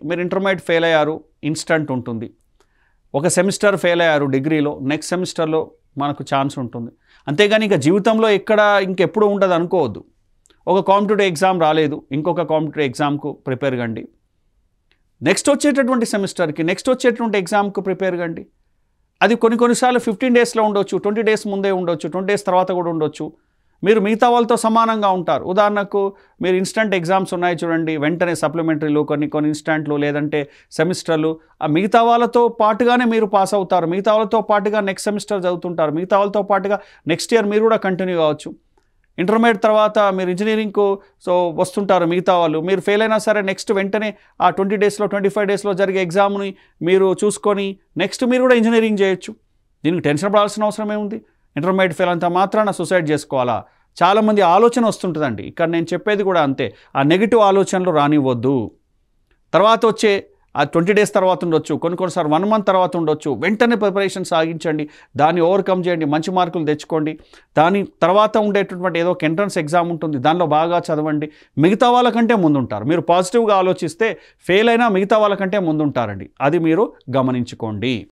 మీరు intermediate fail అయ్యారు, instant ఉంటుంది. ఒక సెమిస్టర్ ఫెయిల్ అయ్యారు డిగ్రీలో, నెక్స్ట్ సెమిస్టర్లో మనకు ఛాన్స్ ఉంటుంది. అంతేగాని ఇక జీవితంలో ఎక్కడ ఇంకెప్పుడు ఉండదు అనుకోవద్దు. ఒక కాంపిటేటివ్ ఎగ్జామ్ రాలేదు, ఇంకొక కాంపిటేటివ్ ఎగ్జామ్కు ప్రిపేర్ కండి. నెక్స్ట్ వచ్చేటటువంటి సెమిస్టర్కి, నెక్స్ట్ వచ్చేటటువంటి ఎగ్జామ్కు ప్రిపేర్ కండి. అది కొన్నిసార్లు 15 డేస్లో ఉండొచ్చు, 20 డేస్ ముందే ఉండొచ్చు, 20 డేస్ తర్వాత కూడా ఉండొచ్చు. మీరు మిగతా వాళ్ళతో సమానంగా ఉంటారు. ఉదాహరణకు మీరు ఇన్స్టంట్ ఎగ్జామ్స్ ఉన్నాయి చూడండి, వెంటనే సప్లిమెంటరీలు, కొన్ని ఇన్స్టంట్లు లేదంటే సెమిస్టర్లు, ఆ మిగతా వాళ్ళతో పాటుగానే మీరు పాస్ అవుతారు. మిగతా వాళ్ళతో పాటుగా నెక్స్ట్ సెమిస్టర్ చదువుతుంటారు. మిగతా వాళ్ళతో పాటుగా నెక్స్ట్ ఇయర్ మీరు కూడా కంటిన్యూ కావచ్చు. ఇంటర్మీడియట్ తర్వాత మీరు ఇంజనీరింగ్కు వస్తుంటారు మిగతా వాళ్ళు. మీరు ఫెయిల్ అయినా సరే నెక్స్ట్ వెంటనే ఆ 20 డేస్లో 25 డేస్లో జరిగే ఎగ్జామ్ని మీరు చూసుకొని నెక్స్ట్ మీరు కూడా ఇంజనీరింగ్ చేయొచ్చు. దీనికి టెన్షన్ పడాల్సిన అవసరం ఏముంది? ఇంటర్మీడియట్ ఫెయిల్ అంతా మాత్రాన సూసైడ్ చేసుకోవాలా? చాలామంది ఆలోచన వస్తుంటుందండి. ఇక్కడ నేను చెప్పేది కూడా అంతే. ఆ నెగిటివ్ ఆలోచనలు రానివ్వద్దు. తర్వాత వచ్చే ఆ 20 డేస్ తర్వాత ఉండొచ్చు, కొన్నిసార్లు 1 మంత్ తర్వాత ఉండొచ్చు. వెంటనే ప్రిపరేషన్ సాగించండి, దాన్ని ఓవర్కమ్ చేయండి, మంచి మార్కులు తెచ్చుకోండి. దాని తర్వాత ఉండేటటువంటి ఏదో ఒక ఎంట్రన్స్ ఎగ్జామ్ ఉంటుంది, దానిలో బాగా చదవండి. మిగతా వాళ్ళకంటే ముందుంటారు. మీరు పాజిటివ్గా ఆలోచిస్తే ఫెయిల్ అయినా మిగతా వాళ్ళకంటే ముందుంటారండి. అది మీరు గమనించుకోండి.